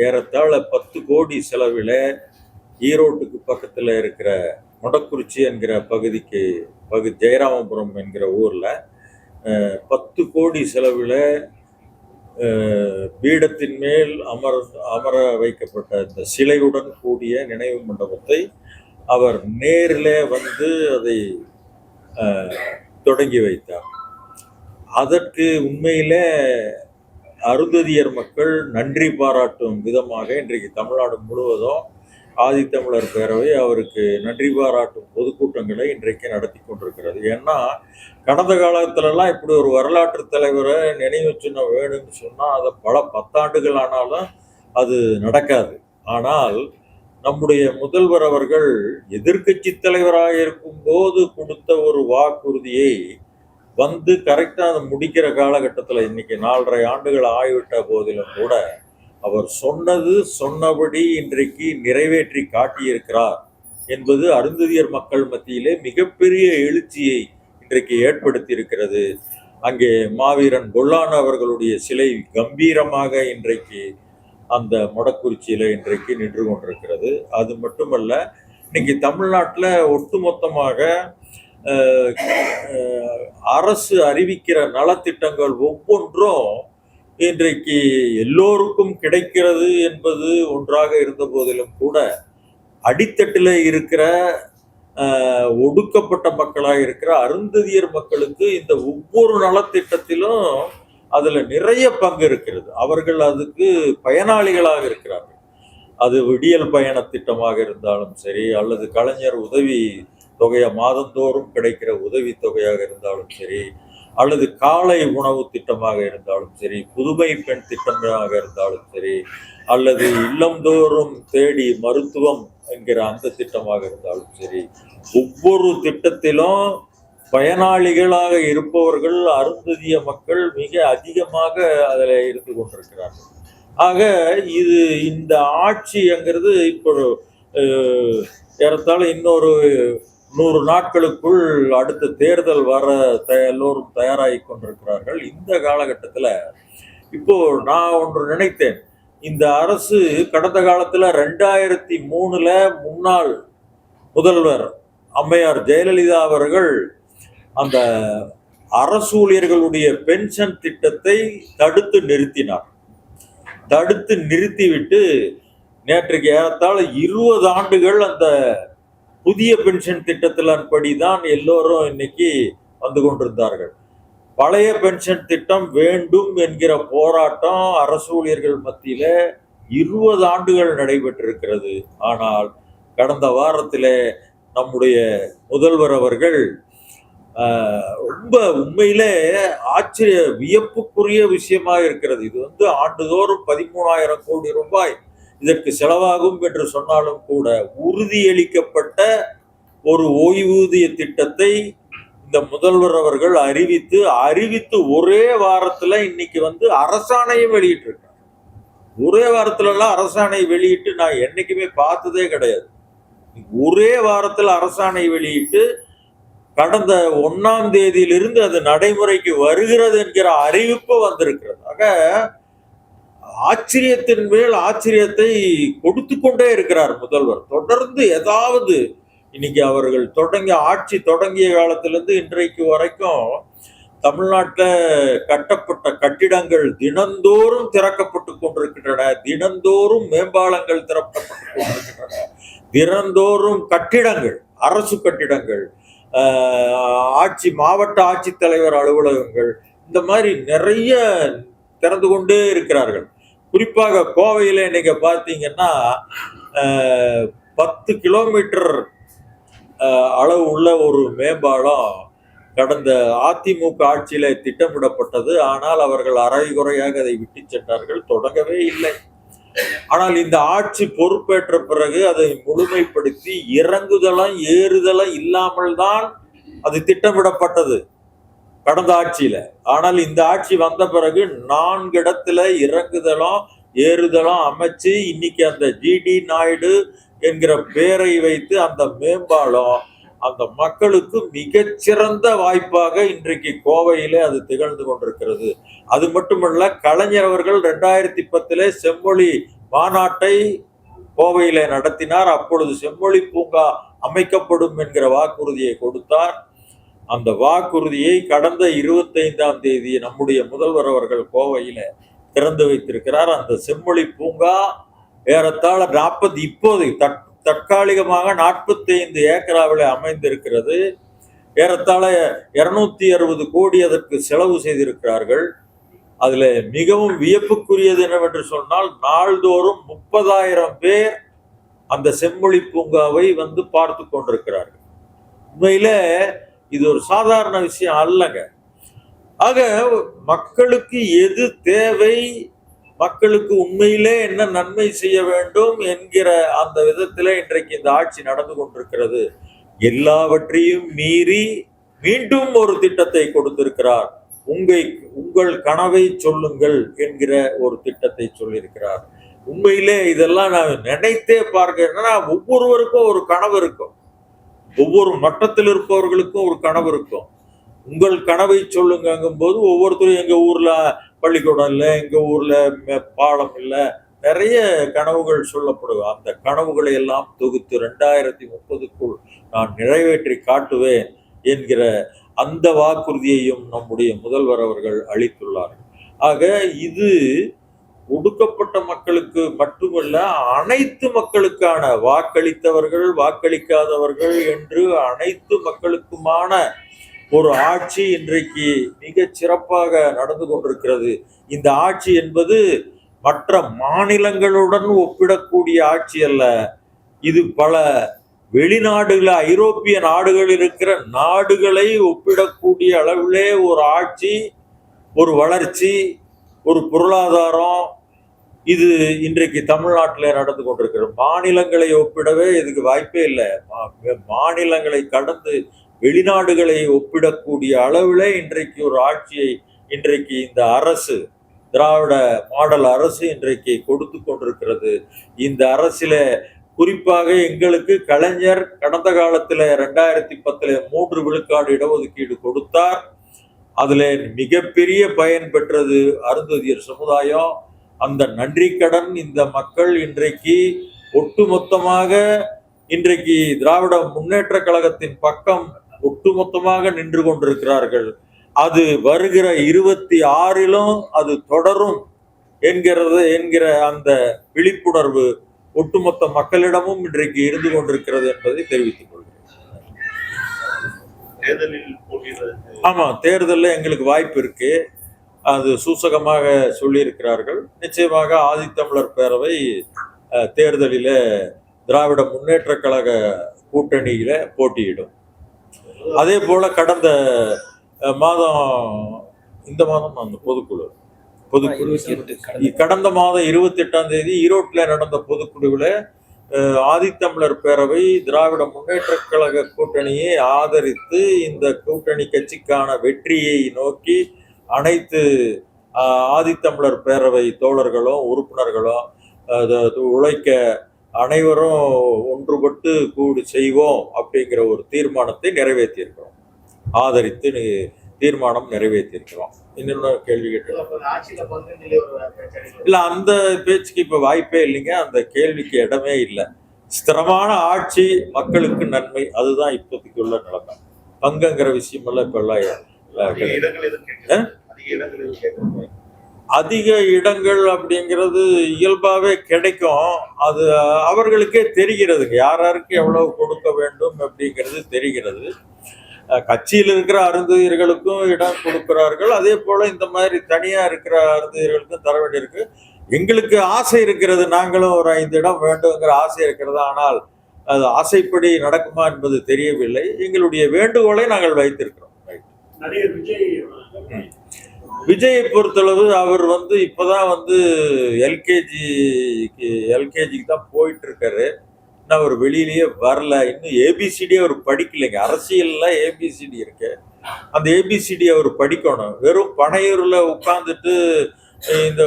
ஏறத்தாழ 10 கோடி செலவில் ஈரோட்டுக்கு பக்கத்தில் இருக்கிற மொடக்குறிச்சி என்கிற ஜெயராமபுரம் என்கிற ஊரில் 10 கோடி செலவில் பீடத்தின் மேல் அமர வைக்கப்பட்ட இந்த சிலையுடன் கூடிய நினைவு மண்டபத்தை அவர் நேரில் வந்து அதை தொடங்கி வைத்தார். அதற்கு உண்மையிலே அருந்ததியர் மக்கள் நன்றி பாராட்டும் விதமாக இன்றைக்கு தமிழ்நாடு முழுவதும் ஆதித்தமிழர் பேரவை அவருக்கு நன்றி பாராட்டும் பொதுக்கூட்டங்களை இன்றைக்கு நடத்தி கொண்டிருக்கிறது. ஏன்னா கடந்த காலத்திலலாம் இப்படி ஒரு வரலாற்று தலைவரை நினைவு சின்னம் வேணும்னு சொன்னால் அதை பல 10 ஆண்டுகள் ஆனாலும் அது நடக்காது. ஆனால் நம்முடைய முதல்வர் அவர்கள் எதிர்க்கட்சி தலைவராக இருக்கும்போது கொடுத்த ஒரு வாக்குறுதியை வந்து கரெக்டாக அதை முடிக்கிற காலகட்டத்தில் இன்னைக்கு 4.5 ஆண்டுகள் ஆகிவிட்ட போதிலும் கூட அவர் சொன்னபடி இன்றைக்கு நிறைவேற்றி காட்டியிருக்கிறார் என்பது அருந்ததியர் மக்கள் மத்தியிலே மிகப்பெரிய எழுச்சியை இன்றைக்கு ஏற்படுத்தி இருக்கிறது. அங்கே மாவீரன் பொல்லான் அவர்களுடைய சிலை கம்பீரமாக இன்றைக்கு அந்த மொடக்குறிச்சியில இன்றைக்கு நின்று கொண்டிருக்கிறது. அது மட்டுமல்ல, இன்னைக்கு தமிழ்நாட்டில் ஒட்டுமொத்தமாக அரசு அறிவிக்கிற நலத்திட்டங்கள் ஒவ்வொன்றும் இன்றைக்கு எல்லோருக்கும் கிடைக்கிறது என்பது ஒன்றாக இருந்த போதிலும் கூட அடித்தட்டில் இருக்கிற ஒடுக்கப்பட்ட மக்களாக இருக்கிற அருந்ததியர் மக்களுக்கு இந்த ஒவ்வொரு நலத்திட்டத்திலும் அதுல நிறைய பங்கு இருக்கிறது. அவர்கள் அதுக்கு பயனாளிகளாக இருக்கிறார்கள். அது விடியல் பயண திட்டமாக இருந்தாலும் சரி, அல்லது கலைஞர் உதவி தொகையை மாதந்தோறும் கிடைக்கிற உதவி தொகையாக இருந்தாலும் சரி, அல்லது காலை உணவு திட்டமாக இருந்தாலும் சரி, புதுமை பெண் திட்டமாக இருந்தாலும் சரி, அல்லது இல்லந்தோறும் தேடி மருத்துவம் என்கிற அந்த திட்டமாக இருந்தாலும் சரி, ஒவ்வொரு திட்டத்திலும் பயனாளிகளாக இருப்பவர்கள் அருந்ததிய மக்கள் மிக அதிகமாக அதில் இருந்து கொண்டிருக்கிறார்கள். ஆக இது இந்த ஆட்சிங்கிறது இப்போ ஏறத்தாழ இன்னொரு 100 நாட்களுக்குள் அடுத்த தேர்தல் வர எல்லோரும் தயாராகி கொண்டிருக்கிறார்கள். இந்த காலகட்டத்தில் இப்போ நான் ஒன்று நினைத்தேன், இந்த அரசு கடந்த காலத்தில் 2003 முன்னாள் முதல்வர் அம்மையார் ஜெயலலிதா அவர்கள் அந்த அரசு ஊழியர்களுடைய பென்ஷன் திட்டத்தை தடுத்து நிறுத்திவிட்டு நேற்றைக்கு ஏறத்தாழ 20 ஆண்டுகள் அந்த புதிய பென்ஷன் திட்டத்தின்படிதான் எல்லோரும் இன்னைக்கு வந்து கொண்டிருந்தார்கள். பழைய பென்ஷன் திட்டம் வேண்டும் என்கிற போராட்டம் அரசு ஊழியர்கள் மத்தியில 20 ஆண்டுகள் நடைபெற்றிருக்கிறது. ஆனால் கடந்த வாரத்தில் நம்முடைய முதல்வர் அவர்கள் ரொம்ப உண்மையிலே வியப்புக்குரிய விஷயமாக இருக்கிறது. இது ஆண்டுதோறும் 13,000 கோடி ரூபாய் இதற்கு செலவாகும் என்று சொன்னாலும் கூட உறுதியளிக்கப்பட்ட ஒரு ஓய்வூதிய திட்டத்தை இந்த முதல்வர் அவர்கள் அறிவித்து ஒரே வாரத்துல இன்னைக்கு அரசாணையை வெளியிட்டிருக்காங்க. ஒரே வாரத்துல எல்லாம் அரசாணை வெளியிட்டு நான் என்னைக்குமே பார்த்ததே கிடையாது. ஒரே வாரத்தில் அரசாணை வெளியிட்டு கடந்த 1ஆம் தேதியிலிருந்து அது நடைமுறைக்கு வருகிறது என்கிற அறிவிப்பு வந்திருக்கிறது. ஆக ஆச்சரியத்தின் மேல் ஆச்சரியத்தை கொடுத்து கொண்டே இருக்கிறார் முதல்வர். தொடர்ந்து ஏதாவது இன்னைக்கு அவர்கள் ஆட்சி தொடங்கிய காலத்திலிருந்து இன்றைக்கு வரைக்கும் தமிழ்நாட்டில் கட்டப்பட்ட கட்டிடங்கள் தினந்தோறும் திறக்கப்பட்டு கொண்டிருக்கின்றன. தினந்தோறும் மேம்பாலங்கள் திறக்கப்பட்டு கொண்டிருக்கின்றன. தினந்தோறும் கட்டிடங்கள், அரசு கட்டிடங்கள், மாவட்ட ஆட்சித்தலைவர் அலுவலகங்கள், இந்த மாதிரி நிறைய திறந்து கொண்டே இருக்கிறார்கள். குறிப்பாக கோவையில் இன்னைக்கு பார்த்தீங்கன்னா 10 கிலோமீட்டர் அளவு உள்ள ஒரு மேம்பாலம் கடந்த அதிமுக ஆட்சியில திட்டமிடப்பட்டது. ஆனால் அவர்கள் அரைகுறையாக அதை விட்டு சென்றார்கள், தொடங்கவே இல்லை. ஆனால் இந்த ஆட்சி பொறுப்பேற்ற பிறகு அதை முழுமைப்படுத்தி இறங்குதலும் ஏறுதலும் இல்லாமல் தான் அது திட்டமிடப்பட்டது கடந்த ஆட்சியில. ஆனால் இந்த ஆட்சி வந்த பிறகு 4 இடத்துல இறங்குதலும் ஏறுதலும் அமைச்சு இன்னைக்கு அந்த ஜிடி நாயுடு என்கிற பெயரை வைத்து அந்த மேம்பாலம் அந்த மக்களுக்கு மிகச்சிறந்த வாய்ப்பாக இன்றைக்கு கோவையிலே அது திகழ்ந்து கொண்டிருக்கிறது. அது மட்டுமல்ல, கலைஞர் அவர்கள் 2010 செம்மொழி மாநாட்டை கோவையில நடத்தினார். அப்பொழுது செம்மொழி பூங்கா அமைக்கப்படும் என்கிற வாக்குறுதியை கொடுத்தார். அந்த வாக்குறுதியை கடந்த 25ஆம் தேதி நம்முடைய முதல்வர் அவர்கள் கோவையில திறந்து வைத்திருக்கிறார். அந்த செம்மொழி பூங்கா ஏறத்தாழ 40 இப்போது தற்காலிகமாக 45 ஏக்கராவில் அமைந்திருக்கிறது. ஏறத்தாழ 260 கோடி அதற்கு செலவு செய்திருக்கிறார்கள். அதுல மிகவும் வியப்புக்குரியது என்னவென்று சொன்னால், நாள்தோறும் 30,000 பேர் அந்த செம்மொழி பூங்காவை வந்து பார்த்து கொண்டிருக்கிறார்கள். உண்மையில இது ஒரு சாதாரண விஷயம் அல்லங்க. ஆக மக்களுக்கு எது தேவை, மக்களுக்கு உண்மையிலே என்ன நன்மை செய்ய வேண்டும் என்கிற அந்த விதத்திலே இன்றைக்கு இந்த ஆட்சி நடந்து கொண்டிருக்கிறது. எல்லாவற்றையும் மீறி மீண்டும் ஒரு திட்டத்தை கொடுத்திருக்கிறார். உங்கள் கனவை சொல்லுங்கள் என்கிற ஒரு திட்டத்தை சொல்லியிருக்கிறார். உண்மையிலே இதெல்லாம் நான் நினைத்தே பார்க்கிறேன்னா, ஒவ்வொருவருக்கும் ஒரு கனவு இருக்கும், ஒவ்வொரு மட்டத்தில் இருப்பவர்களுக்கும் ஒரு கனவு இருக்கும். உங்கள் கனவை சொல்லுங்கும் போது ஒவ்வொருத்தரும் எங்க ஊர்ல பள்ளிக்கூடம் இல்லை, எங்க ஊர்ல பாலம் இல்லை, நிறைய கனவுகள் சொல்லப்படுவது. அந்த கனவுகளை எல்லாம் தொகுத்து 2030க்குள் நான் நிறைவேற்றி காட்டுவேன் என்கிற அந்த வாக்குறுதியையும் நம்முடைய முதல்வர் அவர்கள் அளித்துள்ளார்கள். ஆக இது ஒடுக்கப்பட்ட மக்களுக்கு மட்டுமல்ல, அனைத்து மக்களுக்கான, வாக்களித்தவர்கள் வாக்களிக்காதவர்கள் என்று அனைத்து மக்களுக்குமான ஒரு ஆட்சி இன்றைக்கு மிக சிறப்பாக நடந்து கொண்டிருக்கிறது. இந்த ஆட்சி என்பது மற்ற மாநிலங்களுடன் ஒப்பிடக்கூடிய ஆட்சி அல்ல. இது பல வெளிநாடுகள், ஐரோப்பிய நாடுகளில் இருக்கிற நாடுகளை ஒப்பிடக்கூடிய அளவிலே ஒரு ஆட்சி, ஒரு வளர்ச்சி, ஒரு பொருளாதாரம் இது இன்றைக்கு தமிழ்நாட்டில் நடந்து கொண்டிருக்கிறது. மாநிலங்களை ஒப்பிடவே இதுக்கு வாய்ப்பே இல்லை. மாநிலங்களை கடந்து வெளிநாடுகளை ஒப்பிடக்கூடிய அளவில் இன்றைக்கு ஒரு ஆட்சியை இன்றைக்கு இந்த அரசு, திராவிட மாடல் அரசு இன்றைக்கு கொடுத்து கொண்டிருக்கிறது. இந்த அரசில குறிப்பாக எங்களுக்கு கலைஞர் கடந்த காலத்தில் 2010 3 விழுக்காடு இடஒதுக்கீடு கொடுத்தார். அதுல மிகப்பெரிய பயன் பெற்றது அருந்ததியர் சமுதாயம். அந்த நன்றி கடன் இந்த மக்கள் இன்றைக்கு ஒட்டுமொத்தமாக இன்றைக்கு திராவிட முன்னேற்ற கழகத்தின் பக்கம் ஒட்டுமொத்தமாக நின்று கொண்டிருக்கிறார்கள். அது வருகிற 26லும் அது தொடரும் என்கிற அந்த விழிப்புணர்வு ஒட்டுமொத்த மக்களிடமும் இன்றைக்கு இருந்து கொண்டிருக்கிறது என்பதை தெரிவித்துக் கொள்கிறேன். ஆமா, தேர்தலில் எங்களுக்கு வாய்ப்பு இருக்கு. அது சூசகமாக சொல்லியிருக்கிறார்கள். நிச்சயமாக ஆதித்தமிழர் பேரவை தேர்தலில திராவிட முன்னேற்ற கழக கூட்டணியில போட்டியிடும். அதே போல கடந்த மாதம், இந்த மாதம் அந்த பொதுக்குழு கடந்த மாதம் 28ஆம் தேதி ஈரோட்டில் நடந்த பொதுக்குழுவில் ஆதித்தமிழர் பேரவை திராவிட முன்னேற்ற கழக கூட்டணியை ஆதரித்து இந்த கூட்டணி கட்சிக்கான வெற்றியை நோக்கி அனைத்து ஆதித்தமிழர் பேரவை தோழர்களும் உறுப்பினர்களும் உழைக்க அனைவரும் ஒன்றுபட்டு கூடி செய்வோம் அப்படிங்கிற ஒரு தீர்மானத்தை நிறைவேற்றியிருக்கிறோம். ஆதரித்து தீர்மானம் நிறைவேற்றியிருக்கிறோம். இன்னொரு கேள்வி கேட்டோம். இல்ல, அந்த பேச்சுக்கு இப்ப வாய்ப்பே இல்லைங்க. அந்த கேள்விக்கு இடமே இல்லை. ஸ்திரமான ஆட்சி, மக்களுக்கு நன்மை, அதுதான் இப்போதைக்கு உள்ள நிலைமை. பங்குங்கிற விஷயம் எல்லாம் இப்ப எல்லாம் அதிக இடங்கள் அப்படிங்கிறது இயல்பாவே கிடைக்கும். அது அவர்களுக்கே தெரிகிறதுங்க, யாருக்கு எவ்வளவு கொடுக்க வேண்டும் அப்படிங்கிறது தெரிகிறது. கட்சியில் இருக்கிற அருந்ததியர்களுக்கும் இடம் கொடுக்கிறார்கள். அதே போல இந்த மாதிரி தனியா இருக்கிற அருந்ததியர்களுக்கும் தர வேண்டியிருக்கு. எங்களுக்கு ஆசை இருக்கிறது, நாங்களும் ஒரு 5 இடம் வேண்டுங்கிற ஆசை இருக்கிறது. ஆனால் அது ஆசைப்படி நடக்குமா என்பது தெரியவில்லை. எங்களுடைய வேண்டுகோளை நாங்கள் வைத்திருக்கிறோம். விஜயை பொறுத்தளவு அவர் இப்பதான் எல்கேஜிக்கு தான் போயிட்டு இருக்காரு. இன்னும் அவர் வெளியிலேயே வரல. இன்னும் ஏபிசிடி அவர் படிக்கலைங்க. அரசியல்ல ஏபிசிடி இருக்கு, அந்த ஏபிசிடி அவர் படிக்கணும். வெறும் பனையூர்ல உட்கார்ந்துட்டு இந்த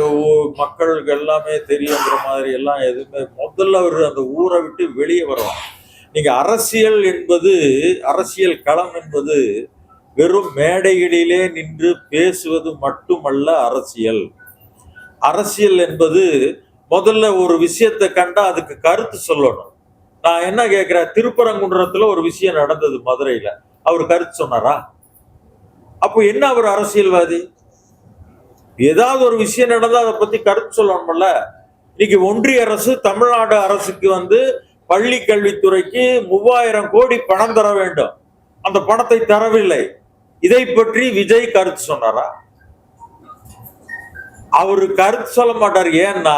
மக்களுக்கு எல்லாமே தெரியுங்கிற மாதிரி எல்லாம் எதுவுமே, முதல்ல அவர் அந்த ஊரை விட்டு வெளியே வரணும். நீங்க அரசியல் என்பது, அரசியல் களம் என்பது வெறும் மேடைகளிலே நின்று பேசுவது மட்டுமல்ல அரசியல். அரசியல் என்பது முதல்ல ஒரு விஷயத்தை கண்டா அதுக்கு கருத்து சொல்லணும். நான் என்ன கேட்கிறேன், திருப்பரங்குன்றத்துல ஒரு விஷயம் நடந்தது மதுரையில, அவர் கருத்து சொன்னாரா? அப்போ என்ன அவர் அரசியல்வாதி? ஏதாவது ஒரு விஷயம் நடந்தா அதை பத்தி கருத்து சொல்லணும்ல. இன்னைக்கு ஒன்றிய அரசு தமிழ்நாடு அரசுக்கு பள்ளி கல்வித்துறைக்கு 3000 கோடி பணம் தர வேண்டும். அந்த பணத்தை தரவில்லை. இதை பற்றி விஜய் கருத்து சொன்னாரா? அவரு கருத்து சொல்ல மாட்டார். ஏன்னா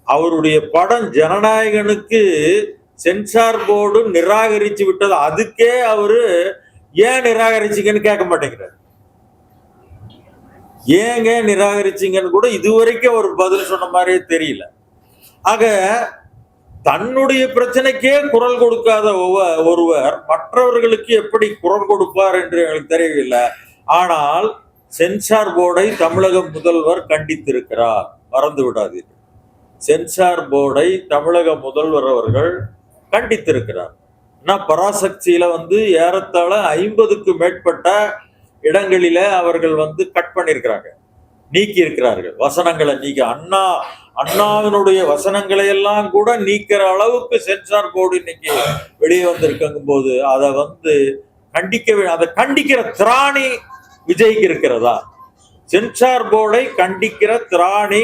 அவருடைய படம் ஜனநாயகனுக்கு சென்சார் போர்டு நிராகரிச்சு விட்டது. அதுக்கே அவரு ஏன் நிராகரிச்சீங்கன்னு கேட்க மாட்டேங்கிறார். ஏங்க நிராகரிச்சீங்கன்னு கூட இதுவரைக்கும் ஒரு பதில் சொன்ன மாதிரியே தெரியல. ஆக தன்னுடைய பிரச்சனைக்கே குரல் கொடுக்காத ஒருவர் மற்றவர்களுக்கு எப்படி குரல் கொடுப்பார் என்று எனக்கு தெரியவில்லை. ஆனால் சென்சார் போர்டை தமிழக முதல்வர் கண்டித்திருக்கிறார், மறந்து விடாதீர்கள். சென்சார் போர்டை தமிழக முதல்வர் அவர்கள் கண்டித்திருக்கிறார். பராசக்தியில ஏறத்தாழ 50க்கு மேற்பட்ட இடங்களில அவர்கள் கட் பண்ணிருக்கிறாங்க, நீக்கி இருக்கிறார்கள். வசனங்களை நீக்கி அண்ணாவினுடைய வசனங்களை எல்லாம் கூட நீக்கிற அளவுக்கு சென்சார் போர்டு இன்னைக்கு வெளியே வந்திருக்கும் போது அதை அதை கண்டிக்கிற திராணி விஜய்க்கு இருக்கிறதா? சென்சார் போர்டை கண்டிக்கிற திராணி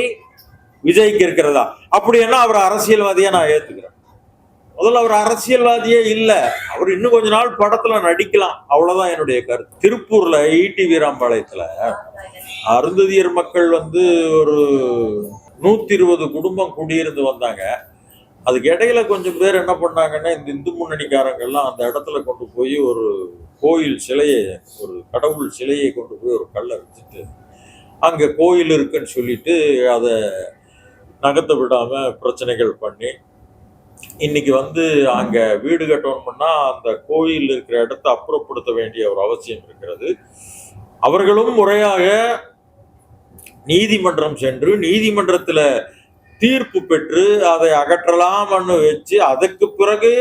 விஜய்க்கு இருக்கிறதா? அப்படின்னா அவர் அரசியல்வாதியா நான் ஏத்துக்கிறேன். முதல்ல அவர் அரசியல்வாதியே இல்ல, அவர் இன்னும் கொஞ்ச நாள் படத்துல நடிக்கலாம், அவ்வளவுதான் என்னுடைய கருத்து. திருப்பூர்ல ஈடி வீராம்பாளையத்துல அருந்ததியர் மக்கள் ஒரு 120 குடும்பம் குடியிருந்து வந்தாங்க. அதுக்கு இடையில கொஞ்சம் பேர் என்ன பண்ணாங்கன்னா, இந்த இந்து முன்னணிக்காரங்கெல்லாம் அந்த இடத்துல கொண்டு போய் ஒரு கோயில் சிலையை, ஒரு கடவுள் சிலையை கொண்டு போய் ஒரு கல்லை வச்சுட்டு அங்க கோயில் இருக்குன்னு சொல்லிட்டு அதை நகர்த்த விடாம பிரச்சனைகள் பண்ணி இன்னைக்கு அங்க வீடு கட்டணும்னா அந்த கோயில் இருக்கிற இடத்தை அப்புறப்படுத்த வேண்டிய ஒரு அவசியம் இருக்கிறது. அவர்களும் முறையாக நீதிமன்றம் சென்று நீதிமன்றத்துல தீர்ப்பு பெற்று அதை அகற்றலாம்னு வச்சு அதுக்கு பிறகு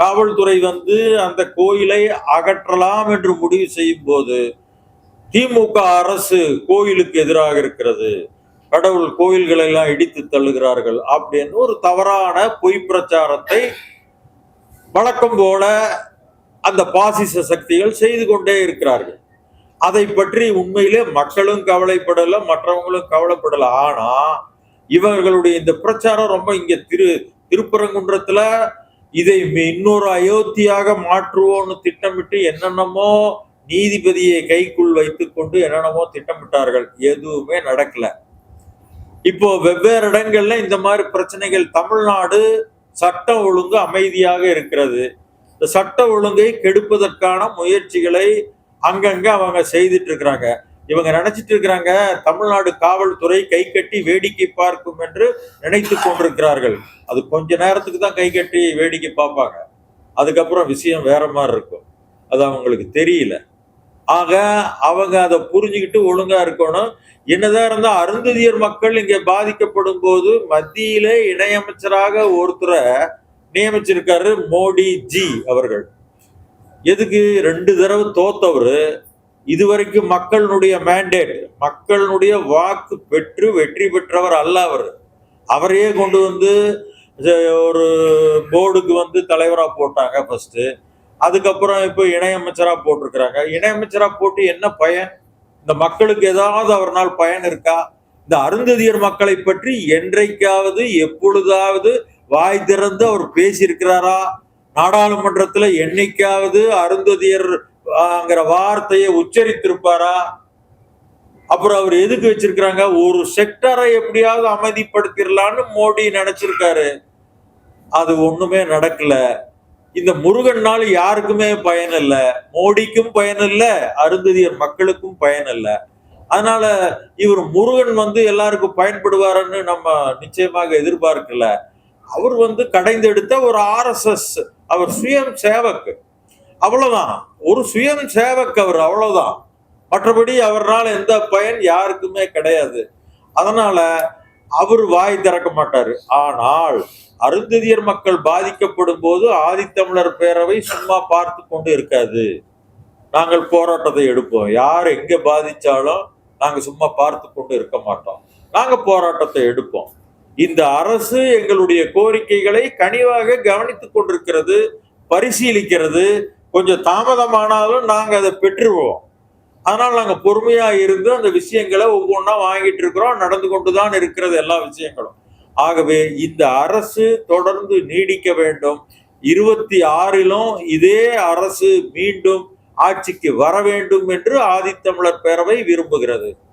காவல்துறை அந்த கோயிலை அகற்றலாம் என்று முடிவு செய்யும் போது திமுக அரசு கோயிலுக்கு எதிராக இருக்கிறது, கடவுள் கோயில்களை எல்லாம் இடித்து தள்ளுகிறார்கள் அப்படின்னு ஒரு தவறான பொய் பிரச்சாரத்தை வழக்கம் போல அந்த பாசிச சக்திகள் செய்து கொண்டே இருக்கிறார்கள். அதை பற்றி உண்மையிலே மக்களும் கவலைப்படல, மற்றவங்களும் கவலைப்படல. ஆனா இவர்களுடைய இந்த பிரச்சாரம் ரொம்ப இங்க திருப்பரங்குன்றத்துல இதை இன்னொரு அயோத்தியாக மாற்றுவோம்னு திட்டமிட்டு என்னென்னமோ நீதிபதியை கைக்குள் வைத்துக் கொண்டு என்னென்னமோ திட்டமிட்டார்கள், எதுவுமே நடக்கல. இப்போ வெவ்வேறு இடங்கள்ல இந்த மாதிரி பிரச்சனைகள். தமிழ்நாடு சட்டம் ஒழுங்கு அமைதியாக இருக்கிறது. இந்த சட்ட ஒழுங்கை கெடுப்பதற்கான முயற்சிகளை அங்கங்க அவங்க செய்துட்டு இருக்கிறாங்க. இவங்க நினைச்சிட்டு இருக்கிறாங்க தமிழ்நாடு காவல்துறை கை கட்டி வேடிக்கை பார்க்கும் என்று நினைத்து கொண்டிருக்கிறார்கள். அது கொஞ்ச நேரத்துக்கு தான் கை கட்டி வேடிக்கை பார்ப்பாங்க, அதுக்கப்புறம் விஷயம் வேற மாதிரி இருக்கும். அது அவங்களுக்கு தெரியல. ஆக அவங்க அதை புரிஞ்சுக்கிட்டு ஒழுங்கா இருக்கணும். என்னதான் இருந்தா அருந்ததியர் மக்கள் இங்க பாதிக்கப்படும் போது மத்தியிலே இணையமைச்சராக ஒருத்தரை நியமிச்சிருக்காரு மோடி ஜி அவர்கள். எதுக்கு? 2 தடவை தோத்தவரு, இதுவரைக்கும் மக்களுடைய மேண்டேட், மக்களுடைய வாக்கு பெற்று வெற்றி பெற்றவர் அல்ல அவர். அவரையே கொண்டு ஒரு போர்டுக்கு தலைவரா போட்டாங்க ஃபர்ஸ்ட். அதுக்கப்புறம் இப்போ இணையமைச்சரா போட்டிருக்கிறாங்க. இணையமைச்சரா போட்டு என்ன பயன்? இந்த மக்களுக்கு ஏதாவது அவரால் பயன் இருக்கா? இந்த அருந்ததியர் மக்களை பற்றி என்றைக்காவது எப்பொழுதாவது வாய் திறந்து அவர் பேசியிருக்கிறாரா? நாடாளுமன்றத்துல என்னைக்காவது அருந்ததியர் வார்த்தையை உச்சரித்திருப்பாரா? அப்புறம் அவர் எதுக்கு வச்சிருக்கிறாங்க? ஒரு செக்டரை எப்படியாவது அமைதிப்படுத்திடலான்னு மோடி நினைச்சிருக்காரு. அது ஒண்ணுமே நடக்கல. இந்த முருகன்னால யாருக்குமே பயன் இல்லை, மோடிக்கும் பயன் இல்லை, அருந்ததியர் மக்களுக்கும் பயன் இல்லை. அதனால இவர் முருகன் எல்லாருக்கும் பயன்படுவாருன்னு நம்ம நிச்சயமாக எதிர்பார்க்கல. அவர் கடைந்தெடுத்த ஒரு RSS, அவர் சுயம் சேவக், அவ்வளவுதான். ஒரு சுயம் சேவக் அவர், அவ்வளவுதான். மற்றபடி அவரால் எந்த பயன் யாருக்குமே கிடையாது. அதனால அவர் வாய் திறக்க மாட்டாரு. ஆனால் அருந்ததியர் மக்கள் பாதிக்கப்படும் போது ஆதித்தமிழர் பேரவை சும்மா பார்த்து கொண்டு இருக்காது. நாங்கள் போராட்டத்தை எடுப்போம். யார் எங்க பாதிச்சாலும் நாங்க சும்மா பார்த்து கொண்டு இருக்க மாட்டோம். நாங்க போராட்டத்தை எடுப்போம். இந்த அரசு எங்களுடைய கோரிக்கைகளை கனிவாக கவனித்துக் கொண்டிருக்கிறது, பரிசீலிக்கிறது. கொஞ்சம் தாமதமானாலும் நாங்க அதை பெற்றுருவோம். அதனால நாங்க பொறுமையா இருந்து அந்த விஷயங்களை ஒவ்வொன்றா வாங்கிட்டு இருக்கிறோம். நடந்து கொண்டுதான் இருக்கிறது எல்லா விஷயங்களும். ஆகவே இந்த அரசு தொடர்ந்து நீடிக்க வேண்டும். 26லும் இதே அரசு மீண்டும் ஆட்சிக்கு வர வேண்டும் என்று ஆதித்தமிழர் பேரவை விரும்புகிறது.